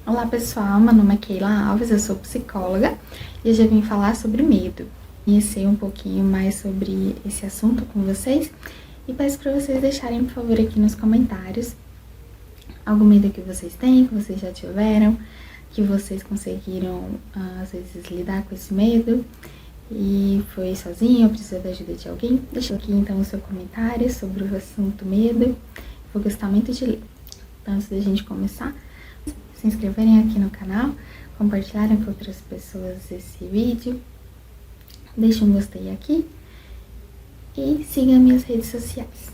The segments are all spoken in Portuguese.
Olá pessoal, meu nome é Keila Alves, eu sou psicóloga e hoje eu vim falar sobre medo. Conhecer um pouquinho mais sobre esse assunto com vocês e peço para vocês deixarem, por favor, aqui nos comentários algum medo que vocês têm, que vocês já tiveram, que vocês conseguiram, às vezes, lidar com esse medo e foi sozinho ou precisa da ajuda de alguém. Deixa aqui então o seu comentário sobre o assunto medo, vou gostar muito de ler. Então, antes da gente começar, se inscreverem aqui no canal, compartilharem com outras pessoas esse vídeo, deixem um gostei aqui e sigam minhas redes sociais.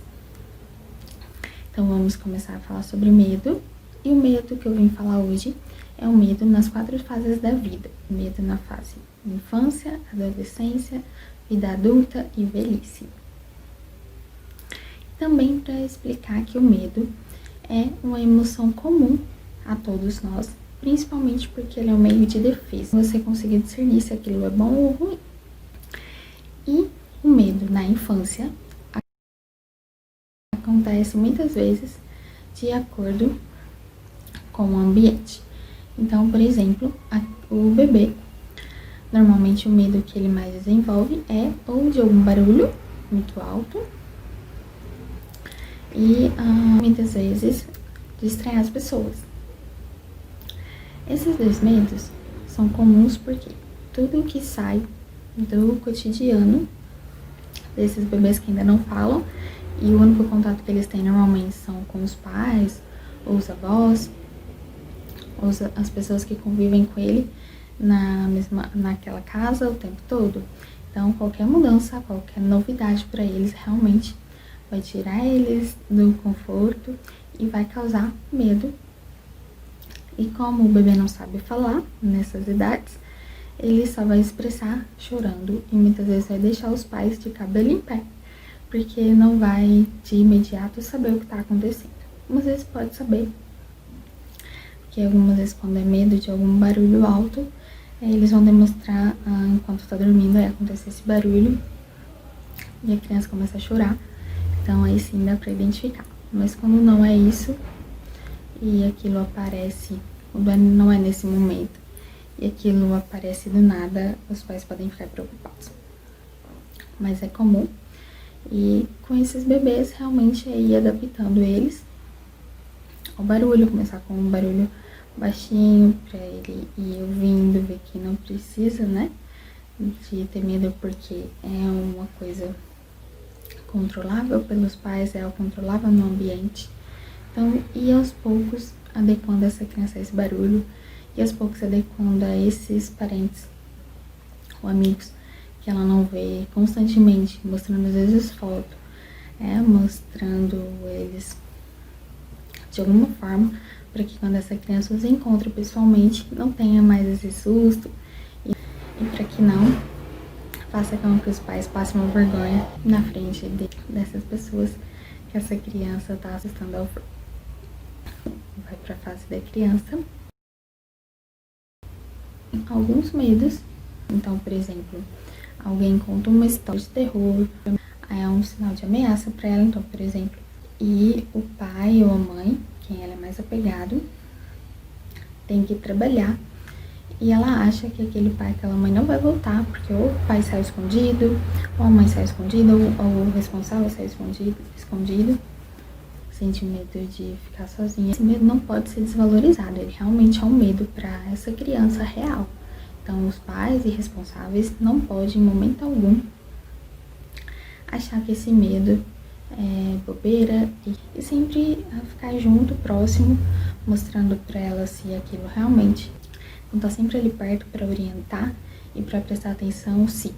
Então vamos começar a falar sobre medo, e o medo que eu vim falar hoje é o medo nas 4 fases da vida. O medo na fase infância, adolescência, vida adulta e velhice. Também para explicar que o medo é uma emoção comum a todos nós, principalmente porque ele é um meio de defesa. Você conseguir discernir se aquilo é bom ou ruim. E o medo na infância acontece muitas vezes de acordo com o ambiente. Então, por exemplo, o bebê, normalmente o medo que ele mais desenvolve é ou de algum barulho muito alto e muitas vezes de estranhar as pessoas. Esses 2 medos são comuns porque tudo que sai do cotidiano desses bebês que ainda não falam, e o único contato que eles têm normalmente são com os pais, ou os avós, ou as pessoas que convivem com ele naquela casa o tempo todo. Então, qualquer mudança, qualquer novidade para eles realmente vai tirar eles do conforto e vai causar medo. E como o bebê não sabe falar nessas idades, ele só vai expressar chorando e muitas vezes vai deixar os pais de cabelo em pé, porque não vai de imediato saber o que está acontecendo. Algumas vezes pode saber, porque algumas vezes quando é medo de algum barulho alto, eles vão demonstrar enquanto está dormindo, aí acontecer esse barulho e a criança começa a chorar. Então aí sim dá para identificar. Mas quando não é isso, e aquilo aparece, não é nesse momento, e aquilo aparece do nada, os pais podem ficar preocupados. Mas é comum, e com esses bebês, realmente é ir adaptando eles ao barulho, começar com um barulho baixinho, pra ele ir ouvindo, ver que não precisa, né, de ter medo, porque é uma coisa controlável pelos pais, é algo controlável no ambiente. Então, e aos poucos adequando essa criança a esse barulho, e aos poucos adequando a esses parentes ou amigos que ela não vê constantemente, mostrando às vezes foto, mostrando eles de alguma forma, para que quando essa criança os encontre pessoalmente, não tenha mais esse susto, e para que não faça com que os pais passem uma vergonha na frente dessas pessoas que essa criança está assustando ao fim. Vai para a fase da criança. Alguns medos. Então, por exemplo, alguém conta uma história de terror, é um sinal de ameaça para ela. Então, por exemplo, e o pai ou a mãe, quem ela é mais apegado, tem que trabalhar, e ela acha que aquele pai, aquela mãe não vai voltar, porque ou o pai saiu escondido, ou a mãe saiu escondida, ou o responsável saiu escondido. Sente medo de ficar sozinha. Esse medo não pode ser desvalorizado, ele realmente é um medo para essa criança real. Então, os pais e responsáveis não podem, em momento algum, achar que esse medo é bobeira, e sempre ficar junto, próximo, mostrando para ela se aquilo realmente, então tá sempre ali perto para orientar e para prestar atenção se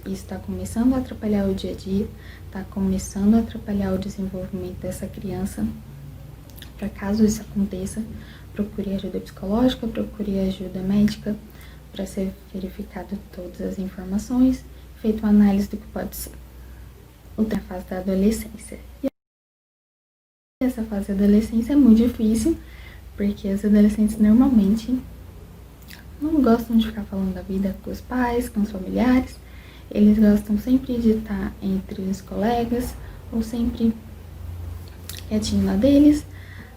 isso está começando a atrapalhar o dia a dia, está começando a atrapalhar o desenvolvimento dessa criança. Para caso isso aconteça, procure ajuda psicológica, procure ajuda médica, para ser verificado todas as informações, feito uma análise do que pode ser. Outra fase da adolescência. E essa fase da adolescência é muito difícil, porque os adolescentes normalmente não gostam de ficar falando da vida com os pais, com os familiares. Eles gostam sempre de estar entre os colegas, ou sempre quietinho lá deles,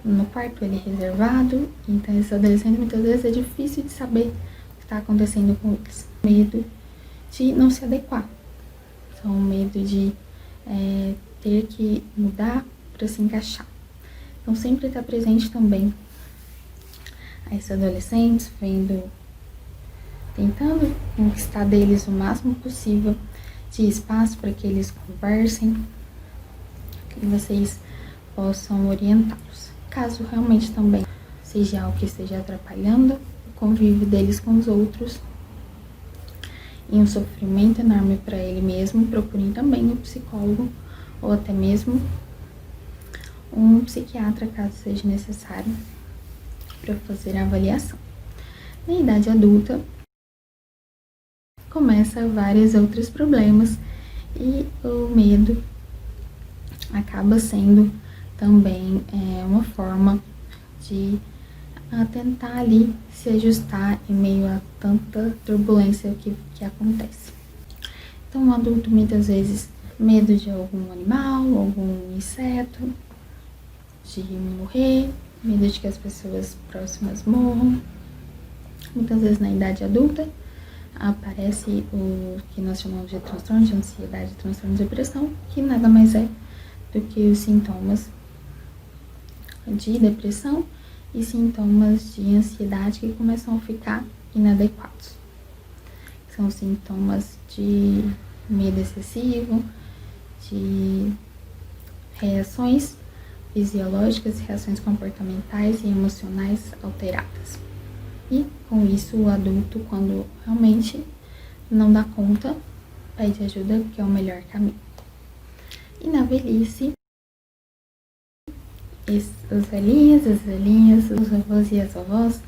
no quarto ele é reservado, então esses adolescentes muitas vezes é difícil de saber o que está acontecendo com eles. Medo de não se adequar, então medo de ter que mudar para se encaixar. Então sempre está presente também a esses adolescentes, tentando conquistar deles o máximo possível de espaço para que eles conversem, que vocês possam orientá-los. Caso realmente também seja algo que esteja atrapalhando o convívio deles com os outros e um sofrimento enorme para ele mesmo, procurem também um psicólogo ou até mesmo um psiquiatra, caso seja necessário, para fazer a avaliação. Na idade adulta, começa vários outros problemas e o medo acaba sendo também uma forma de tentar ali se ajustar em meio a tanta turbulência que acontece. Então, o adulto muitas vezes medo de algum animal, algum inseto, de morrer, medo de que as pessoas próximas morram. Muitas vezes na idade adulta aparece o que nós chamamos de transtorno de ansiedade, transtorno de depressão, que nada mais é do que os sintomas de depressão e sintomas de ansiedade que começam a ficar inadequados. São sintomas de medo excessivo, de reações fisiológicas, reações comportamentais e emocionais alteradas. E com isso o adulto, quando realmente não dá conta, pede ajuda, que é o melhor caminho. E na velhice, os velhinhos, os avós e as avós,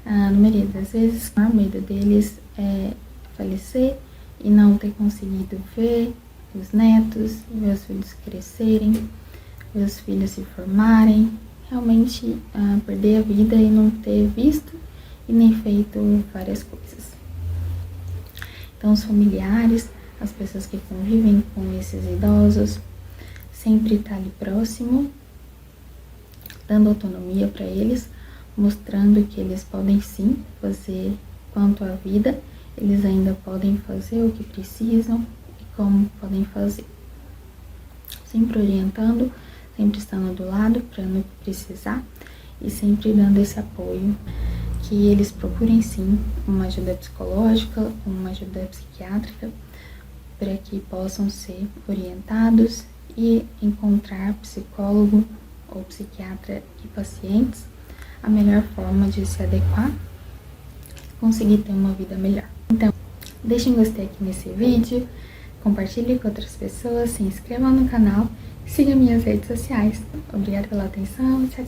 na maioria das vezes, o medo deles é falecer e não ter conseguido ver os netos, ver os filhos crescerem, ver os filhos se formarem, realmente perder a vida e não ter visto e nem feito várias coisas. Então, os familiares, as pessoas que convivem com esses idosos, sempre estar ali próximo, dando autonomia para eles, mostrando que eles podem sim fazer quanto à vida, eles ainda podem fazer o que precisam e como podem fazer. Sempre orientando, sempre estando do lado para não precisar e sempre dando esse apoio, que eles procurem sim uma ajuda psicológica, uma ajuda psiquiátrica, para que possam ser orientados e encontrar psicólogo ou psiquiatra e pacientes a melhor forma de se adequar e conseguir ter uma vida melhor. Então, deixem gostei aqui nesse vídeo, compartilhe com outras pessoas, se inscrevam no canal e sigam minhas redes sociais. Obrigada pela atenção, tchau!